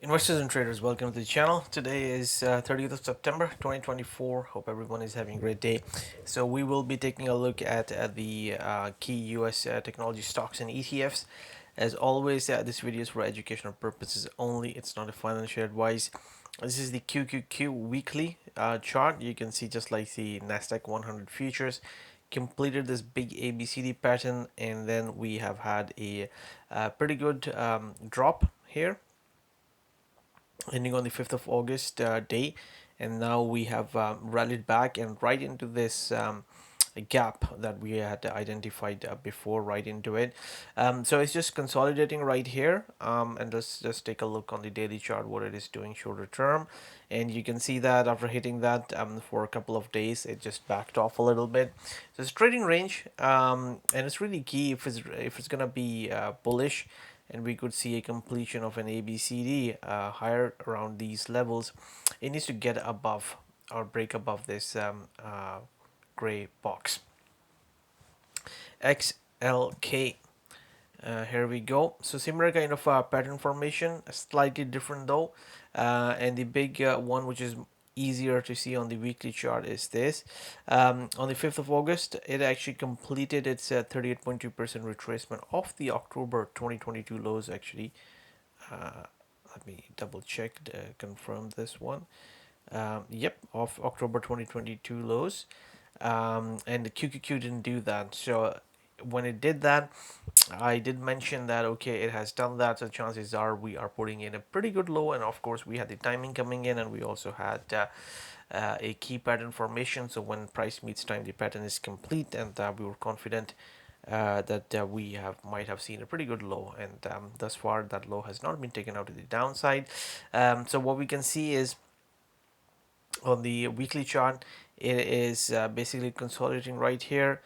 Investors and traders, welcome to the channel. Today is 30th of September 2024. Hope everyone is having a great day. So we will be taking a look at the key US technology stocks and ETFs. As always, this video is for educational purposes only. It's not a financial advice. This is the QQQ weekly chart. You can see just like the Nasdaq 100 futures completed this big ABCD pattern, and then we have had a pretty good drop here ending on the 5th of August day, and now we have rallied back and right into this gap that we had identified before, right into it. So it's just consolidating right here, and let's just take a look on the daily chart what it is doing shorter term, and you can see that after hitting that for a couple of days it just backed off a little bit. So it's trading range, and it's really key if it's gonna be bullish and we could see a completion of an ABCD higher around these levels. It needs to get above or break above this gray box. XLK. Here we go. So similar kind of pattern formation, slightly different though. And the big one, which is easier to see on the weekly chart, is this. On the 5th of August, it actually completed its 38.2% retracement of the October 2022 lows. Actually, let me double check, confirm this one. Yep, of October 2022 lows. And the QQQ didn't do that. So when it did that, I did mention that okay, it has done that, so chances are we are putting in a pretty good low, and of course we had the timing coming in, and we also had a key pattern formation. So when price meets time, the pattern is complete, and we were confident that we might have seen a pretty good low, and thus far that low has not been taken out to the downside. So what we can see is on the weekly chart, it is basically consolidating right here,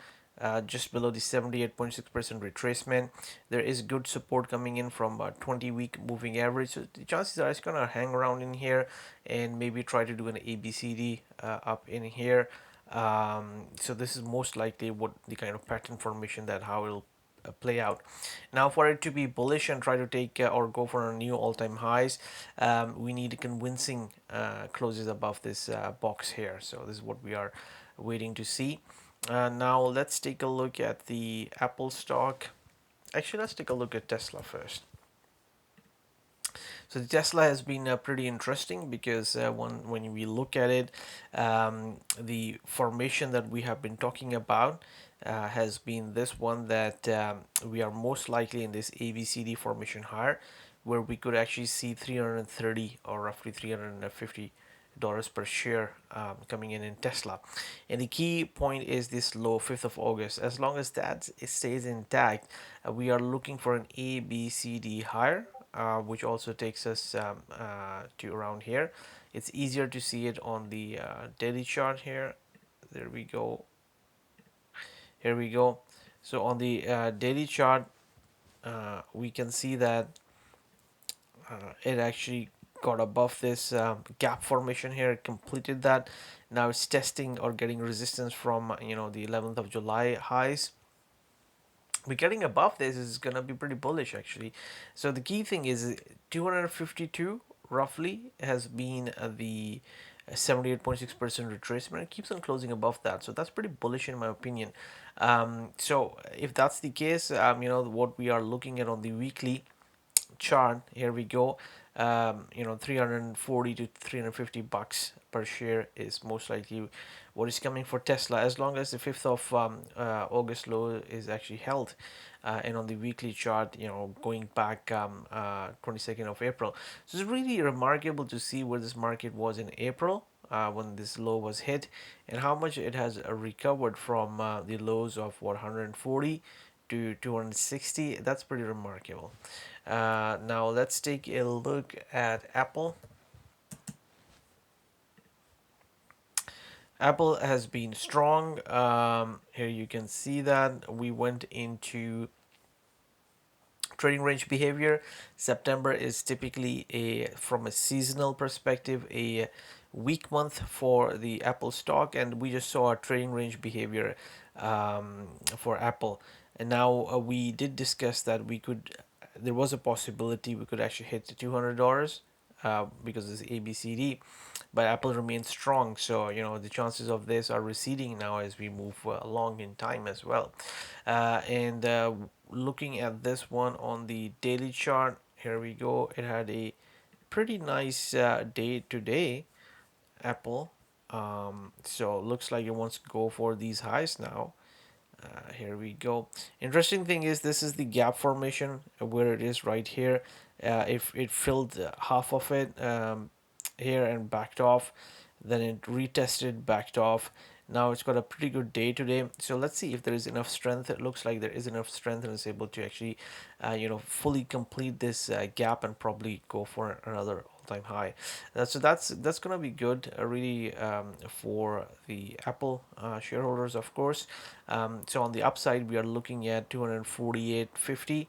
just below the 78.6% retracement. There is good support coming in from 20-week moving average. So the chances are it's gonna hang around in here and maybe try to do an ABCD up in here. So this is most likely what the kind of pattern formation that how it'll play out. Now for it to be bullish and try to take or go for a new all-time highs, we need convincing closes above this box here. So this is what we are waiting to see. Now let's take a look at the Apple stock. Actually, let's take a look at Tesla first. So the Tesla has been pretty interesting because when we look at it, the formation that we have been talking about has been this one that we are most likely in this ABCD formation higher, where we could actually see 330 or roughly 350 dollars per share coming in Tesla. And the key point is this low 5th of August. As long as that stays intact, we are looking for an ABCD higher, which also takes us to around here. It's easier to see it on the daily chart here. There we go. Here we go. So on the daily chart, we can see that it actually got above this gap formation here. It completed that. Now it's testing or getting resistance from the 11th of July highs. We're getting above this is going to be pretty bullish actually. So the key thing is 252 roughly has been the 78.6% retracement. It keeps on closing above that, so that's pretty bullish in my opinion. So if that's the case, what we are looking at on the weekly chart, here we go. 340 to 350 bucks per share is most likely what is coming for Tesla, as long as the 5th of August low is actually held. And on the weekly chart, going back 22nd of April. So it's really remarkable to see where this market was in April when this low was hit, and how much it has recovered from the lows of 140 to 260. That's pretty remarkable. Now let's take a look at Apple. Apple has been strong. Here you can see that we went into trading range behavior. September is typically from a seasonal perspective, a weak month for the Apple stock, and we just saw a trading range behavior for Apple. And now we did discuss that there was a possibility we could actually hit the $200 because it's ABCD, but Apple remains strong. So the chances of this are receding now as we move along in time as well. And looking at this one on the daily chart, here we go. It had a pretty nice day today, Apple. So looks like it wants to go for these highs now. Here we go. Interesting thing is this is the gap formation where it is right here. If it filled half of it here and backed off, then it retested, backed off. Now it's got a pretty good day today. So let's see if there is enough strength. It looks like there is enough strength and it's able to actually, fully complete this gap and probably go for another all-time high. So that's gonna be good, really, for the Apple shareholders, of course. So on the upside, we are looking at 248.50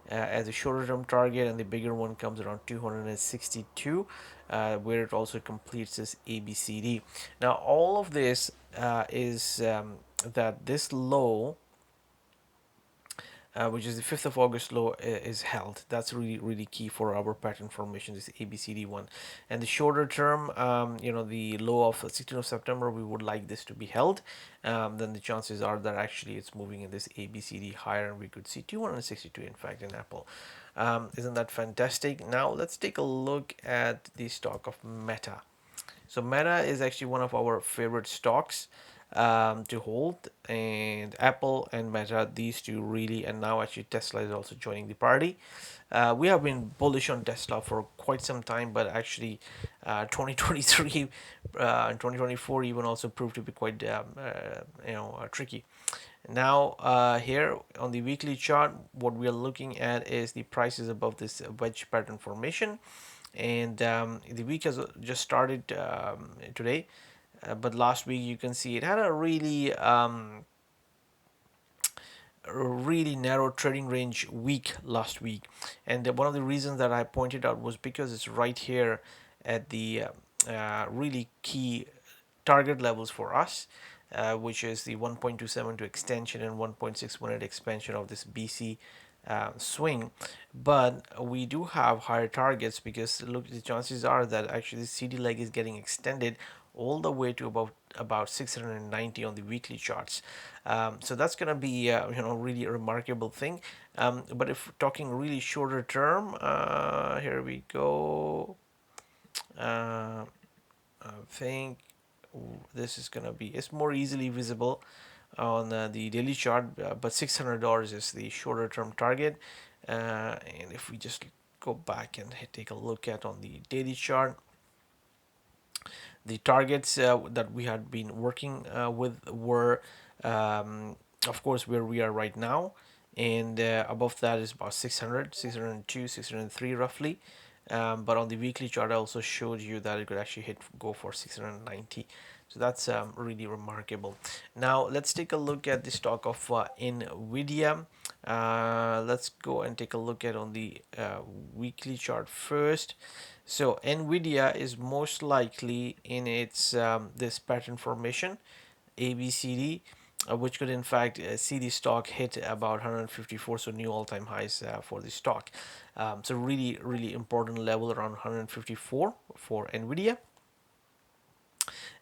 as a shorter term target, and the bigger one comes around 262, where it also completes this ABCD. Now, all of this is that this low, which is the 5th of August low, is held. That's really, really key for our pattern formation, this ABCD one. And the shorter term, the low of 16th of September, we would like this to be held. Then the chances are that actually it's moving in this ABCD higher, and we could see 262, in fact, in Apple. Isn't that fantastic? Now, let's take a look at the stock of Meta. So Meta is actually one of our favorite stocks to hold, and Apple and Meta, these two really, and now actually Tesla is also joining the party. We have been bullish on Tesla for quite some time, but actually 2023 and 2024 even also proved to be quite tricky. Now here on the weekly chart, what we are looking at is the prices above this wedge pattern formation, and the week has just started today, but last week you can see it had a really narrow trading range week last week, and one of the reasons that I pointed out was because it's right here at the really key target levels for us, which is the 1.272 extension and 1.618 expansion of this BC swing. But we do have higher targets because look, the chances are that actually the CD leg is getting extended all the way to about 690 on the weekly charts. So that's going to be really a remarkable thing. But if talking really shorter term, here we go. I think this is gonna be, it's more easily visible on the daily chart, but $600 is the shorter term target. And if we just go back and take a look at on the daily chart, the targets that we had been working with were, of course, where we are right now, and above that is about 600, 602, 603 roughly. But on the weekly chart, I also showed you that it could actually go for 690. So that's really remarkable. Now let's take a look at the stock of NVIDIA. Let's go and take a look at on the weekly chart first. So NVIDIA is most likely in its this pattern formation, ABCD, which could in fact see the stock hit about 154, so new all-time highs for the stock. So really, really important level around 154 for NVIDIA.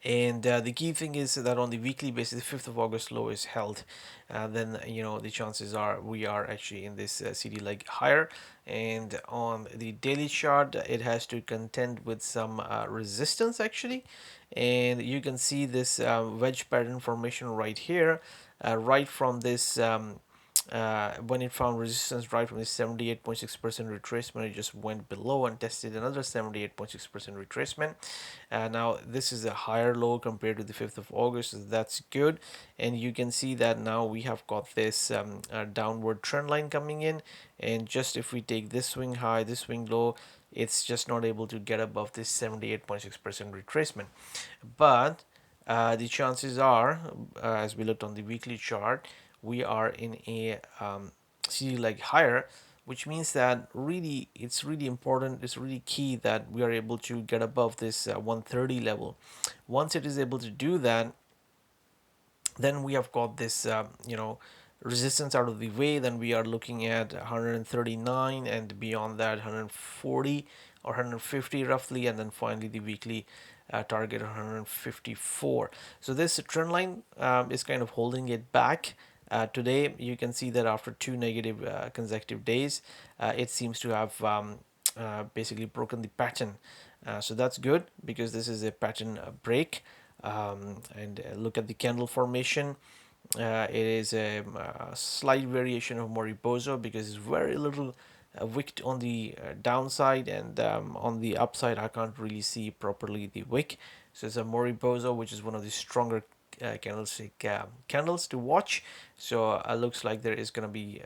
And the key thing is that on the weekly basis, the 5th of August low is held. Then the chances are we are actually in this CD leg higher. And on the daily chart, it has to contend with some resistance actually. And you can see this wedge pattern formation right here, right from this. When it found resistance right from the 78.6% retracement, it just went below and tested another 78.6% retracement. Now this is a higher low compared to the 5th of August, so that's good. And you can see that now we have got this downward trend line coming in, and just if we take this swing high, this swing low, it's just not able to get above this 78.6% retracement. But the chances are, as we looked on the weekly chart, we are in a CD leg higher, which means that really it's really important, it's really key that we are able to get above this 130 level. Once it is able to do that, then we have got this resistance out of the way. Then we are looking at 139 and beyond that 140 or 150 roughly, and then finally the weekly target 154. So this trend line is kind of holding it back. Today you can see that after two negative consecutive days, it seems to have basically broken the pattern. So that's good because this is a pattern break. And look at the candle formation. It is a slight variation of Moriboso because it's very little wick on the downside, and on the upside I can't really see properly the wick. So it's a Moriboso, which is one of the stronger candlestick candles to watch. So looks like there is going to be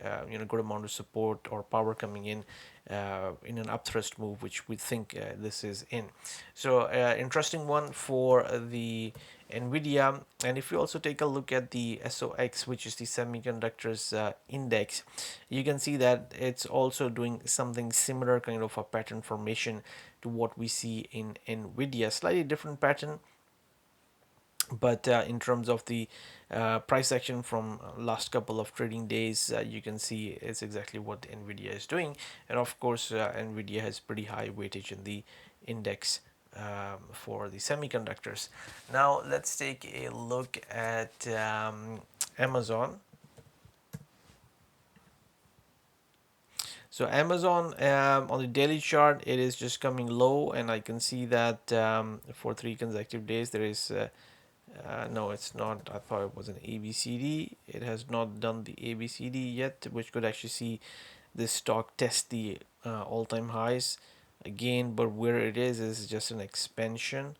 good amount of support or power coming in an upthrust move, which we think this is in. So interesting one for the NVIDIA. And if you also take a look at the SOX, which is the semiconductors index, you can see that it's also doing something similar kind of a pattern formation to what we see in NVIDIA. Slightly different pattern, but in terms of the price action from last couple of trading days, you can see it's exactly what Nvidia is doing. And of course Nvidia has pretty high weightage in the index for the semiconductors. Now let's take a look at Amazon. So Amazon, on the daily chart, it is just coming low, and I can see that for three consecutive days there is no, it's not. I thought it was an ABCD. It has not done the ABCD yet, which could actually see this stock test the all-time highs again. But where it is just an expansion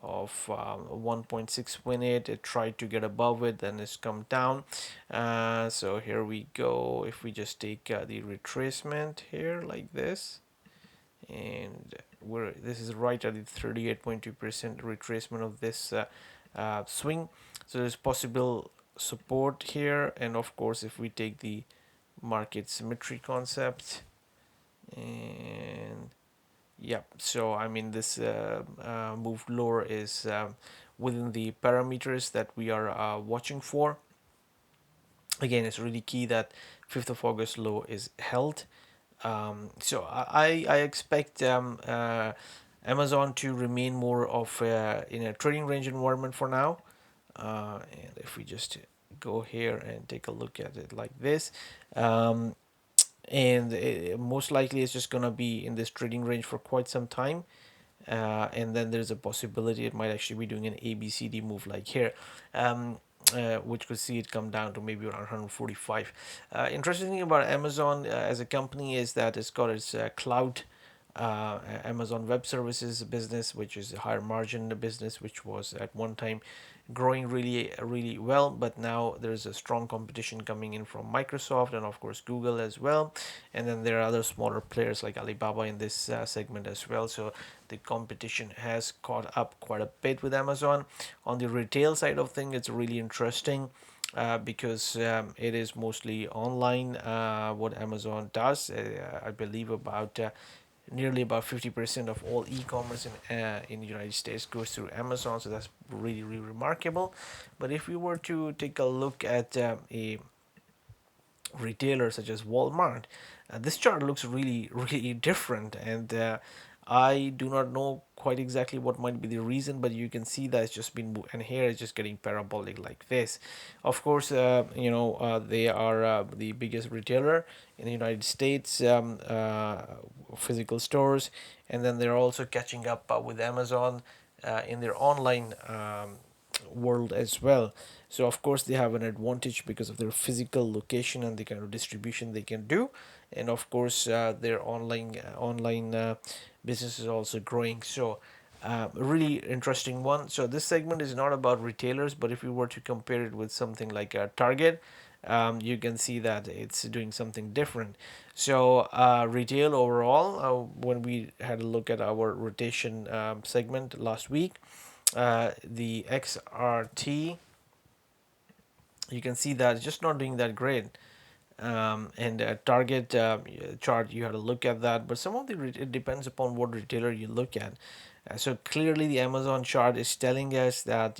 of 1.6 minute. It tried to get above it, then it's come down. So here we go. If we just take the retracement here like this, and where this is right at the 38.2% retracement of this swing. So there's possible support here, and of course if we take the market symmetry concept, and yep, so I mean this move lower is within the parameters that we are watching for. Again, it's really key that 5th of August low is held. So I expect Amazon to remain more of in a trading range environment for now. And if we just go here and take a look at it like this, and most likely it's just gonna be in this trading range for quite some time. And then there's a possibility it might actually be doing an ABCD move like here, which could see it come down to maybe around 145. Interesting thing about Amazon as a company is that it's got its cloud Amazon Web Services business, which is a higher margin business, which was at one time growing really well, but now there's a strong competition coming in from Microsoft and of course Google as well, and then there are other smaller players like Alibaba in this segment as well. So the competition has caught up quite a bit with Amazon. On the retail side of things, it's really interesting because it is mostly online what Amazon does. I believe about nearly about 50% of all e-commerce in the United States goes through Amazon, so that's really remarkable. But if we were to take a look at a retailer such as Walmart, this chart looks really different, and I do not know quite exactly what might be the reason, but you can see that it's just been, and here it's just getting parabolic like this. Of course, they are the biggest retailer in the United States, physical stores, and then they're also catching up with Amazon in their online world as well. So of course they have an advantage because of their physical location and the kind of distribution they can do, and of course their online business is also growing. So really interesting one. So this segment is not about retailers, but if you were to compare it with something like a Target, you can see that it's doing something different. So retail overall, when we had a look at our rotation segment last week, the XRT, you can see that it's just not doing that great. And target chart, you have to look at that, but some of the it depends upon what retailer you look at. So clearly the Amazon chart is telling us that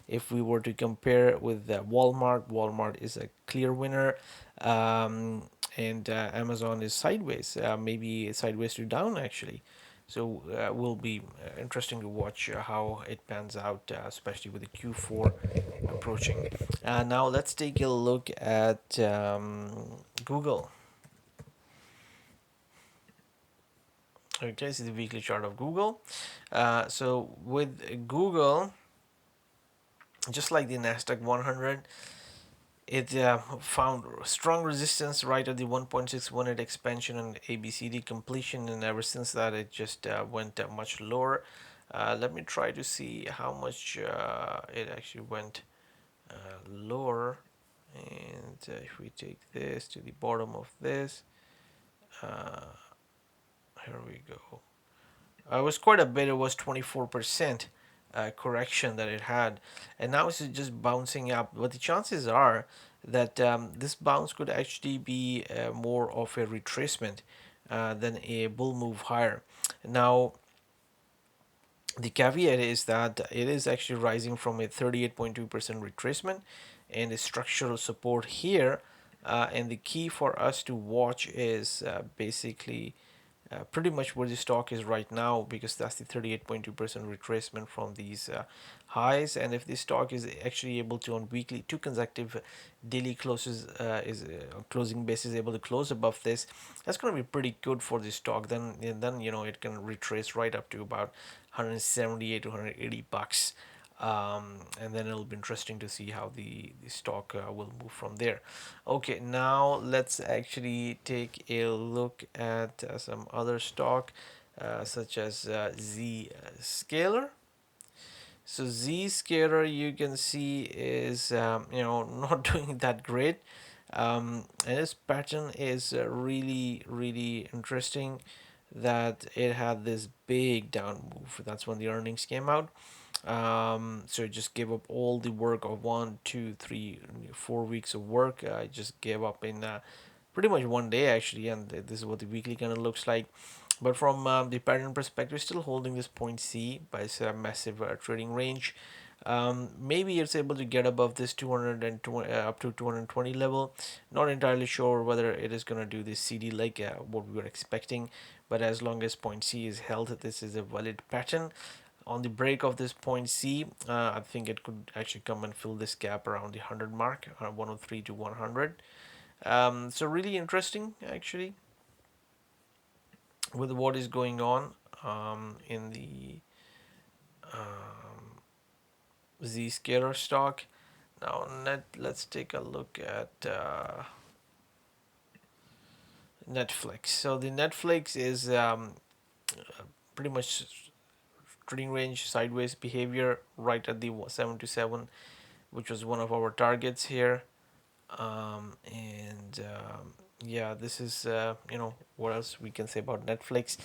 if we were to compare with Walmart is a clear winner, and Amazon is sideways, maybe sideways to down actually. So will be interesting to watch how it pans out, especially with the Q4 approaching. Now let's take a look at Google. Okay, this is the weekly chart of Google. So with Google, just like the Nasdaq 100, it found strong resistance right at the 1.618 expansion and ABCD completion, and ever since that it just went much lower. Let me try to see how much it actually went lower. And if we take this to the bottom of this, uh, here we go. It was quite a bit. It was 24% correction that it had, and now it's just bouncing up. But the chances are that this bounce could actually be more of a retracement than a bull move higher. Now, the caveat is that it is actually rising from a 38.2% retracement and a structural support here. And the key for us to watch is basically pretty much where the stock is right now, because that's the 38.2% retracement from these highs. And if the stock is actually able to, on weekly, two consecutive daily closes, is closing basis, able to close above this, that's going to be pretty good for the stock. Then it can retrace right up to about 178 to 180 bucks. And then it'll be interesting to see how the stock will move from there. Okay, now let's actually take a look at some other stock, such as Z Scalar. So Z Scalar, you can see, is not doing that great, and its pattern is really interesting. That it had this big down move. That's when the earnings came out. So it just gave up all the work of 1, 2, 3, 4 weeks of work. I just gave up in pretty much one day actually, and this is what the weekly kind of looks like. But from the pattern perspective, still holding this point C by its massive trading range. Maybe it's able to get above this 220 up to 220 level. Not entirely sure whether it is going to do this CD like what we were expecting, but as long as point C is held, this is a valid pattern. On the break of this point C, I think it could actually come and fill this gap around the 100 mark, 103 to 100. So really interesting actually with what is going on in the Z scalar stock. Now let's take a look at Netflix. So the Netflix is pretty much trading range sideways behavior right at the 7 to 7, which was one of our targets here. And yeah, this is what else we can say about Netflix.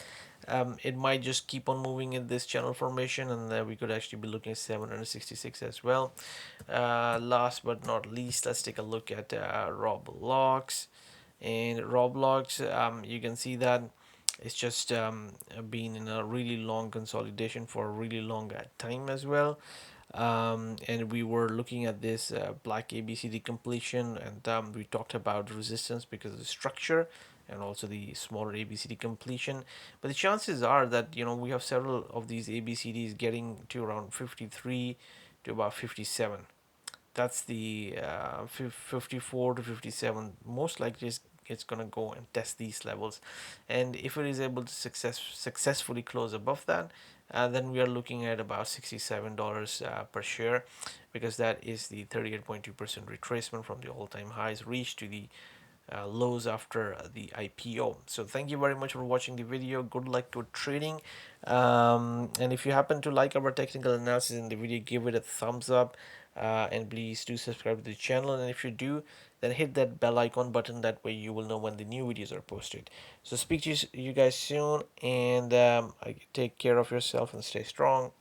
It might just keep on moving in this channel formation, and we could actually be looking at 766 as well. Last but not least, let's take a look at Roblox. And Roblox, you can see that it's just been in a really long consolidation for a really long time as well. And we were looking at this black ABCD completion, and we talked about resistance because of the structure and also the smaller ABCD completion. But the chances are that we have several of these ABCDs getting to around 53 to about 57. That's the 54 to 57. Most likely it's going to go and test these levels, and if it is able to successfully close above that, then we are looking at about $67 per share, because that is the 38.2% retracement from the all-time highs reached to the lows after the IPO. So thank you very much for watching the video. Good luck to trading. And if you happen to like our technical analysis in the video, give it a thumbs up. And please do subscribe to the channel. And if you do, then hit that bell icon button. That way you will know when the new videos are posted. So speak to you guys soon. And take care of yourself and stay strong.